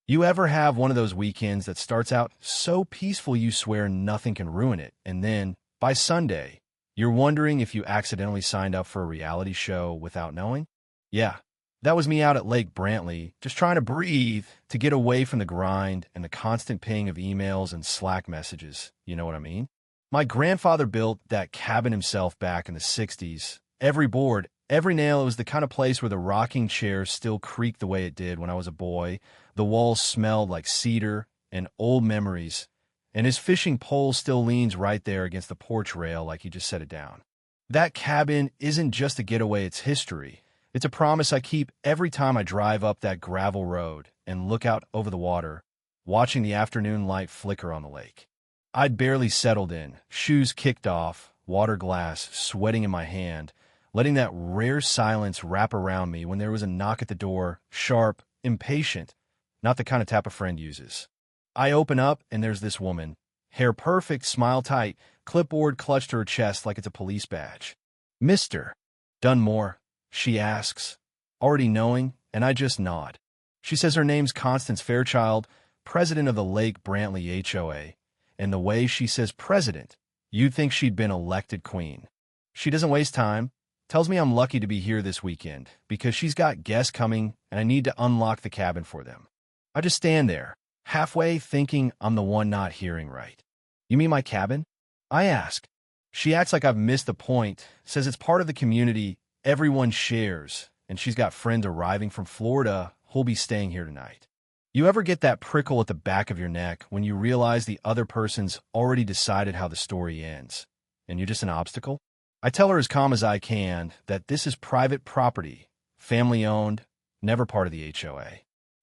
You ever have one of those weekends that starts out so peaceful you swear nothing can ruin it, and then, by Sunday, you're wondering if you accidentally signed up for a reality show without knowing? Yeah, that was me out at Lake Brantley, just trying to breathe, to get away from the grind and the constant ping of emails and Slack messages. You know what I mean? My grandfather built that cabin himself back in the 60s. Every board, every nail, it was the kind of place where the rocking chair still creaked the way it did when I was a boy. The walls smelled like cedar and old memories, and his fishing pole still leans right there against the porch rail like he just set it down. That cabin isn't just a getaway, it's history. It's a promise I keep every time I drive up that gravel road and look out over the water, watching the afternoon light flicker on the lake. I'd barely settled in, shoes kicked off, water glass sweating in my hand, letting that rare silence wrap around me when there was a knock at the door, sharp, impatient, not the kind of tap a friend uses. I open up, and there's this woman, hair perfect, smile tight, clipboard clutched to her chest like it's a police badge. "Mr. Dunmore," she asks, already knowing, and I just nod. She says her name's Constance Fairchild, president of the Lake Brantley HOA, and the way she says president, you'd think she'd been elected queen. She doesn't waste time, tells me I'm lucky to be here this weekend because she's got guests coming and I need to unlock the cabin for them. I just stand there, halfway thinking I'm the one not hearing right. "You mean my cabin?" I ask. She acts like I've missed the point, says it's part of the community everyone shares, and she's got friends arriving from Florida who'll be staying here tonight. You ever get that prickle at the back of your neck when you realize the other person's already decided how the story ends, and you're just an obstacle? I tell her as calm as I can that this is private property, family-owned, never part of the HOA.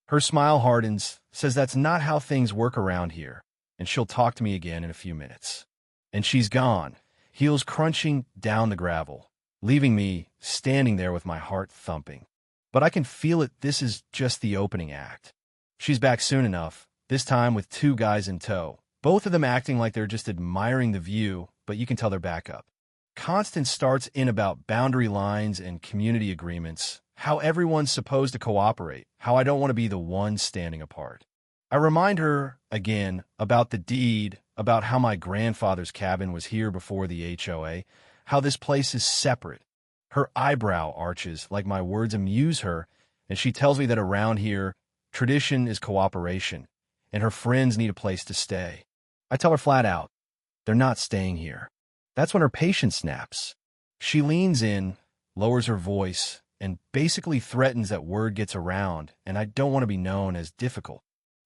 Her smile hardens, says that's not how things work around here, and she'll talk to me again in a few minutes. And she's gone, heels crunching down the gravel, leaving me standing there with my heart thumping. But I can feel it, this is just the opening act. She's back soon enough, this time with two guys in tow, both of them acting like they're just admiring the view, but you can tell they're back up. Constance starts in about boundary lines and community agreements, how everyone's supposed to cooperate, how I don't want to be the one standing apart. I remind her, again, about the deed, about how my grandfather's cabin was here before the HOA, how this place is separate. Her eyebrow arches like my words amuse her, and she tells me that around here, tradition is cooperation, and her friends need a place to stay. I tell her flat out, they're not staying here. That's when her patience snaps. She leans in, lowers her voice, and basically threatens that word gets around, and I don't want to be known as difficult.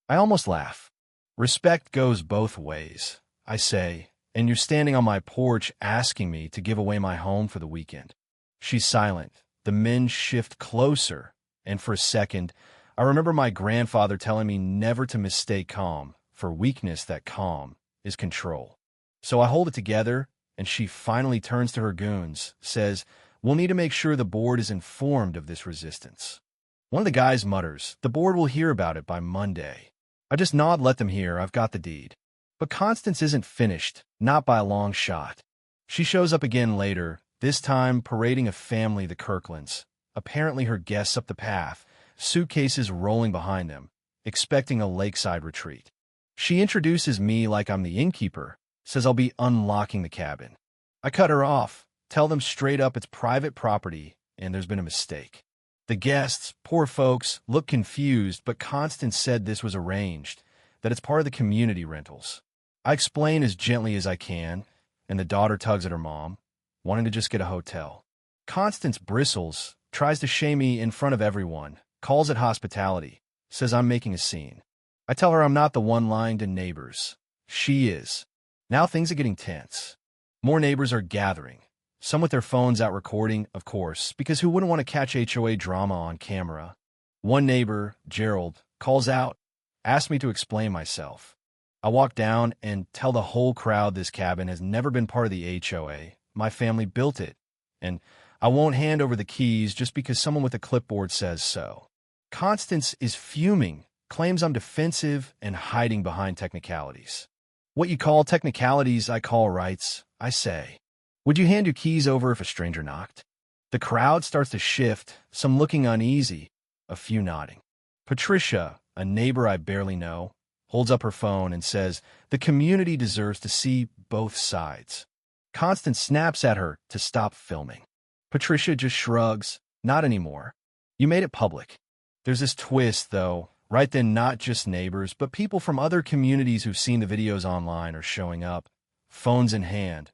I almost laugh. "Respect goes both ways," I say, "and you're standing on my porch asking me to give away my home for the weekend." She's silent. The men shift closer, and for a second, I remember my grandfather telling me never to mistake calm for weakness, that calm is control. So I hold it together, and she finally turns to her goons, says, "We'll need to make sure the board is informed of this resistance." One of the guys mutters, "The board will hear about it by Monday." I just nod, let them hear, I've got the deed. But Constance isn't finished, not by a long shot. She shows up again later, this time parading a family, the Kirklands, apparently her guests up the path, suitcases rolling behind them, expecting a lakeside retreat. She introduces me like I'm the innkeeper, says I'll be unlocking the cabin. I cut her off, tell them straight up it's private property and there's been a mistake. The guests, poor folks, look confused, but Constance said this was arranged, that it's part of the community rentals. I explain as gently as I can, and the daughter tugs at her mom, wanting to just get a hotel. Constance bristles, tries to shame me in front of everyone, calls it hospitality, says I'm making a scene. I tell her I'm not the one lying to neighbors. She is. Now things are getting tense. More neighbors are gathering, some with their phones out recording, of course, because who wouldn't want to catch HOA drama on camera? One neighbor, Gerald, calls out, asks me to explain myself. I walk down and tell the whole crowd this cabin has never been part of the HOA. My family built it, and I won't hand over the keys just because someone with a clipboard says so. Constance is fuming, claims I'm defensive and hiding behind technicalities. What you call technicalities, I call rights, I say. Would you hand your keys over if a stranger knocked? The crowd starts to shift, some looking uneasy, a few nodding. Patricia, a neighbor I barely know, holds up her phone and says, "The community deserves to see both sides." Constance snaps at her to stop filming. Patricia just shrugs, "Not anymore. You made it public." There's this twist, though. Right then, not just neighbors, but people from other communities who've seen the videos online are showing up, phones in hand,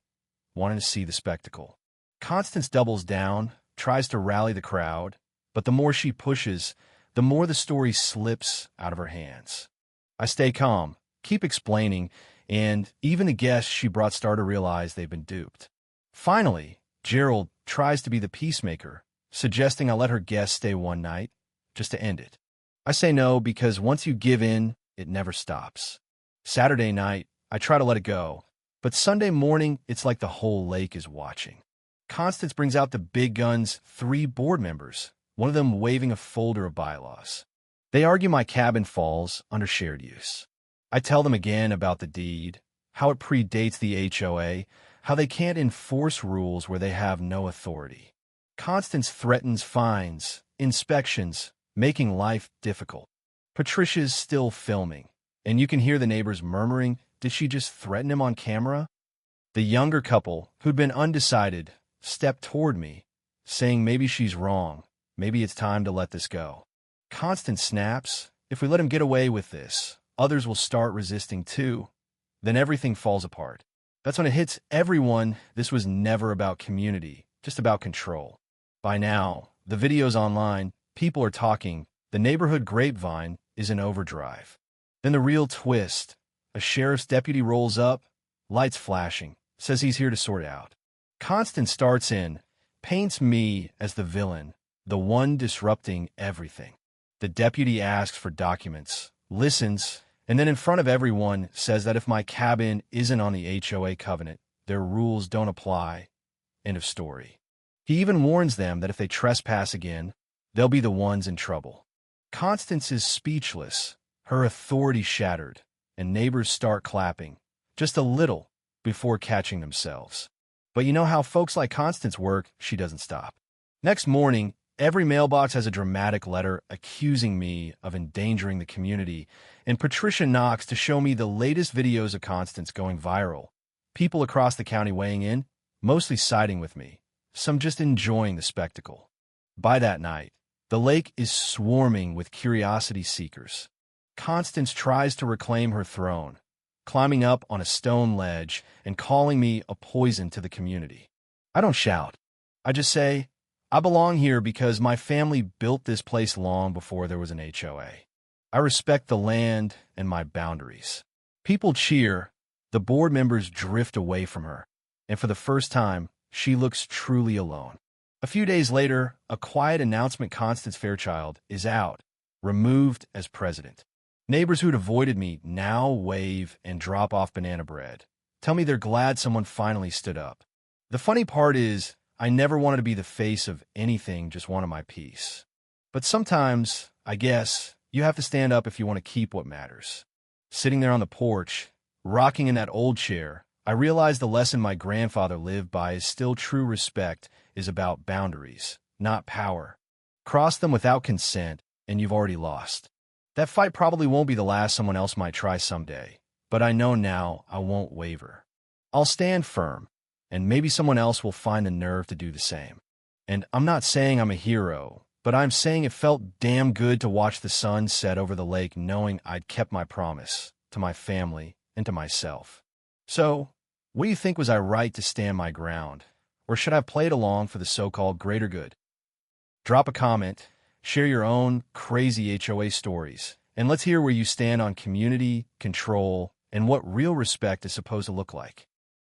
wanting to see the spectacle. Constance doubles down, tries to rally the crowd, but the more she pushes, the more the story slips out of her hands. I stay calm, keep explaining, and even the guests she brought start to realize they've been duped. Finally, Gerald tries to be the peacemaker, suggesting I let her guests stay one night, just to end it. I say no because once you give in, it never stops. Saturday night, I try to let it go, but Sunday morning, it's like the whole lake is watching. Constance brings out the big guns, 3 board members, one of them waving a folder of bylaws. They argue my cabin falls under shared use. I tell them again about the deed, how it predates the HOA, how they can't enforce rules where they have no authority. Constance threatens fines, inspections, making life difficult. Patricia's still filming, and you can hear the neighbors murmuring, "Did she just threaten him on camera?" The younger couple, who'd been undecided, stepped toward me, saying maybe she's wrong, maybe it's time to let this go. Constance snaps, "If we let him get away with this, others will start resisting too. Then everything falls apart." That's when it hits everyone this was never about community, just about control. By now, the video's online, people are talking, the neighborhood grapevine is in overdrive. Then the real twist, a sheriff's deputy rolls up, lights flashing, says he's here to sort it out. Constance starts in, paints me as the villain, the one disrupting everything. The deputy asks for documents, listens, and then in front of everyone says that if my cabin isn't on the HOA covenant, their rules don't apply. End of story. He even warns them that if they trespass again, they'll be the ones in trouble. Constance is speechless, her authority shattered, and neighbors start clapping, just a little, before catching themselves. But you know how folks like Constance work, she doesn't stop. Next morning, every mailbox has a dramatic letter accusing me of endangering the community, and Patricia knocks to show me the latest videos of Constance going viral. People across the county weighing in, mostly siding with me, some just enjoying the spectacle. By that night, the lake is swarming with curiosity seekers. Constance tries to reclaim her throne, climbing up on a stone ledge and calling me a poison to the community. I don't shout. I just say, I belong here because my family built this place long before there was an HOA. I respect the land and my boundaries. People cheer, the board members drift away from her, and for the first time, she looks truly alone. A few days later, a quiet announcement Constance Fairchild is out, removed as president. Neighbors who'd avoided me now wave and drop off banana bread, tell me they're glad someone finally stood up. The funny part is, I never wanted to be the face of anything, just wanted my peace. But sometimes, I guess, you have to stand up if you want to keep what matters. Sitting there on the porch, rocking in that old chair, I realized the lesson my grandfather lived by is still true respect is about boundaries, not power. Cross them without consent, and you've already lost. That fight probably won't be the last someone else might try someday, but I know now I won't waver. I'll stand firm, and maybe someone else will find the nerve to do the same. And I'm not saying I'm a hero, but I'm saying it felt damn good to watch the sun set over the lake knowing I'd kept my promise to my family and to myself. So, what do you think? Was I right to stand my ground? Or should I have played along for the so-called greater good? Drop a comment, share your own crazy HOA stories, and let's hear where you stand on community, control, and what real respect is supposed to look like.